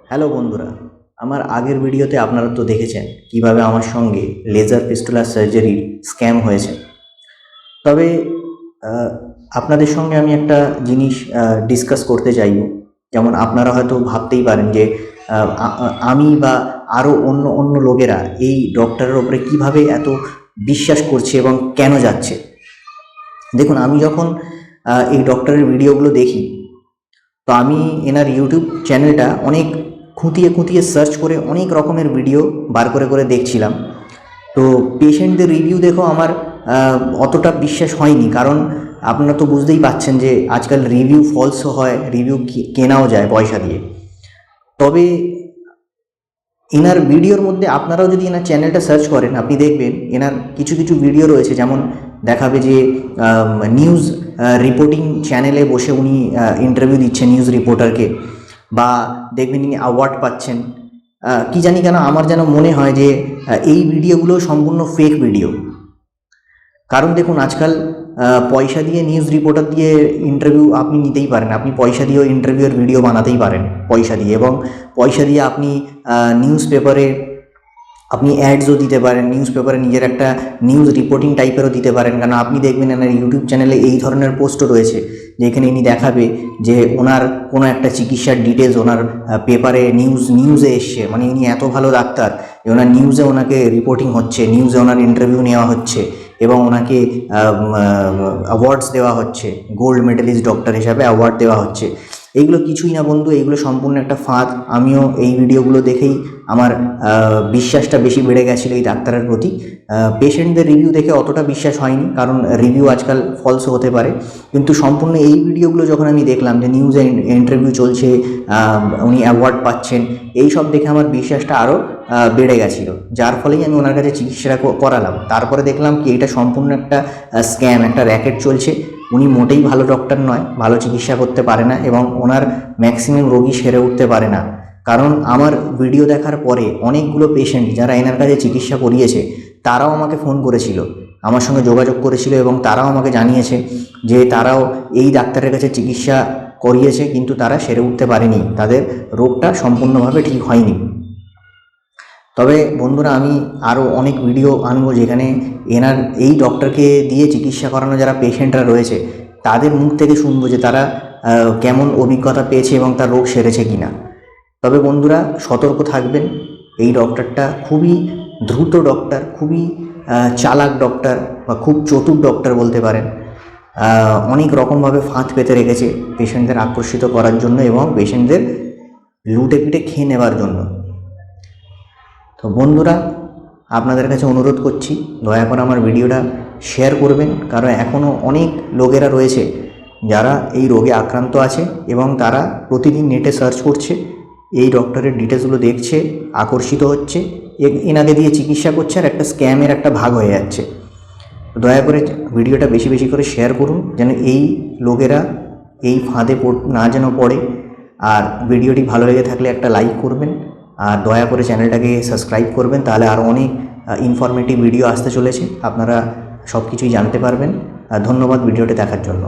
Hello বন্ধুরা, আমার আগের ভিডিওতে আপনারা তো দেখেছেন কিভাবে আমার সঙ্গে লেজার ফিস্টুলা সার্জারির স্ক্যাম হয়েছে। তবে আহ, আপনাদের সঙ্গে আমি একটা জিনিস ডিসকাস করতে চাইব। যেমন আপনারা হয়তো ভাবতেই পারেন যে আমি বা আরও অন্য অন্য লোকেরা এই ডক্টরের ওপরে কিভাবে এত বিশ্বাস করছে এবং কেন যাচ্ছে। দেখুন, আমি যখন এই ডক্টরের ভিডিওগুলো দেখি, তো আমি এনার ইউটিউব চ্যানেলটা অনেক খুঁটিয়ে খুঁটিয়ে সার্চ করে অনেক রকমের ভিডিও বার করে করে দেখছিলাম। তো পেশেন্টদের রিভিউ দেখো আমার অতটা বিশ্বাস হয়নি, কারণ আপনারা তো বুঝতেই পাচ্ছেন যে আজকাল রিভিউ ফলসও হয়, রিভিউ কেনাও যায় পয়সা দিয়ে। তবে এনার ভিডিওর মধ্যে আপনারাও যদি এনার চ্যানেলটা সার্চ করেন, আপনি দেখবেন এনার কিছু কিছু ভিডিও রয়েছে, যেমন দেখাবে যে নিউজ রিপোর্টিং চ্যানেলে বসে উনি ইন্টারভিউ দিচ্ছেন নিউজ রিপোর্টারকে, বা দেখবেন ইনি অ্যাওয়ার্ড পাচ্ছেন। কি জানি কেন আমার যেন মনে হয় যে এই ভিডিওগুলো সম্পূর্ণ ফেক ভিডিও। কারণ দেখুন, আজকাল পয়সা দিয়ে নিউজ রিপোর্টার দিয়ে ইন্টারভিউ আপনি নিতেই পারেন, আপনি পয়সা দিয়েও ইন্টারভিউয়ের ভিডিও বানাতেই পারেন পয়সা দিয়ে, এবং পয়সা দিয়ে আপনি নিউজ পেপারে আপনি অ্যাডসও দিতে পারেন, নিউজ পেপারে নিজের একটা নিউজ রিপোর্টিং টাইপেরও দিতে পারেন। কারণ আপনি দেখবেন এনার ইউটিউব চ্যানেলে এই ধরনের পোস্টও রয়েছে, যেখানে ইনি দেখাবে যে ওনার কোনো একটা চিকিৎসার ডিটেলস ওনার পেপারে নিউজে এসছে, মানে ইনি এত ভালো ডাক্তার যে ওনার নিউজে ওনাকে রিপোর্টিং হচ্ছে, নিউজে ওনার ইন্টারভিউ নেওয়া হচ্ছে এবং ওনাকে অ্যাওয়ার্ডস দেওয়া হচ্ছে, গোল্ড মেডেলিস্ট ডক্টর হিসাবে অ্যাওয়ার্ড দেওয়া হচ্ছে। এইগুলো কিছুই না বন্ধু, এইগুলো সম্পূর্ণ একটা ফাঁদ। আমিও এই ভিডিওগুলো দেখেই আমার বিশ্বাসটা বেশি বেড়ে গেছিলো এই ডাক্তারের প্রতি। পেশেন্টদের রিভিউ দেখে অতটা বিশ্বাস হয়নি, কারণ রিভিউ আজকাল ফলসও হতে পারে। কিন্তু সম্পূর্ণ এই ভিডিওগুলো যখন আমি দেখলাম যে নিউজে ইন্টারভিউ চলছে, উনি অ্যাওয়ার্ড পাচ্ছেন, এই সব দেখে আমার বিশ্বাসটা আরও বেড়ে গেছিলো, যার ফলেই আমি ওনার কাছে চিকিৎসাটা করালাম। তারপরে দেখলাম কি এটা সম্পূর্ণ একটা স্ক্যাম, একটা র্যাকেট চলছে। উনি মোটেই ভালো ডক্টর নয়, ভালো চিকিৎসা করতে পারে না, এবং ওনার ম্যাক্সিমাম রোগী সেরে উঠতে পারে না। কারণ আমার ভিডিও দেখার পরে অনেকগুলো পেশেন্ট যারা এনার কাছে চিকিৎসা করিয়েছে, তারাও আমাকে ফোন করেছিল, আমার সঙ্গে যোগাযোগ করেছিল, এবং তারাও আমাকে জানিয়েছে যে তারাও এই ডাক্তারের কাছে চিকিৎসা করিয়েছে, কিন্তু তারা সেরে উঠতে পারেনি, তাদের রোগটা সম্পূর্ণভাবে ঠিক হয়নি। তবে বন্ধুরা, আমি আরও অনেক ভিডিও আনবো যেখানে এনার এই ডক্টরকে দিয়ে চিকিৎসা করানো যারা পেশেন্টরা রয়েছে, তাদের মুখ থেকে শুনবো যে তারা কেমন অভিজ্ঞতা পেয়েছে এবং তার রোগ সেরেছে কিনা। তবে বন্ধুরা, সতর্ক থাকবেন। এই ডক্টরটা খুবই দ্রুত ডক্টর, খুবই চালাক ডক্টর, বা খুব চতুর ডক্টর বলতে পারেন। অনেক রকমভাবে ফাঁদ পেতে রেখেছে পেশেন্টদের আকর্ষিত করার জন্য এবং পেশেন্টদের লুটে পিটে খেয়ে নেবার জন্য। তো বন্ধুরা, আপনাদের কাছে অনুরোধ করছি, দয়া করে আমার ভিডিওটা শেয়ার করবেন, কারণ এখনও অনেক লোকেরা রয়েছে যারা এই রোগে আক্রান্ত আছে এবং তারা প্রতিদিন নেটে সার্চ করছে, এই ডক্টরের ডিটেলসগুলো দেখছে, আকর্ষিত হচ্ছে, এনাকে দিয়ে চিকিৎসা করছে, আর একটা স্ক্যামের একটা ভাগ হয়ে যাচ্ছে। দয়া করে ভিডিওটা বেশি বেশি করে শেয়ার করুন, যেন এই লোকেরা এই ফাঁদে না যেন পড়ে। আর ভিডিওটি ভালো লেগে থাকলে একটা লাইক করবেন, আর দয়া করে চ্যানেলটাকে সাবস্ক্রাইব করবেন, তাহলে আরও অনেক ইনফরমেটিভ ভিডিও আসতে চলেছে, আপনারা সব কিছুই জানতে পারবেন। ধন্যবাদ ভিডিওটি দেখার জন্য।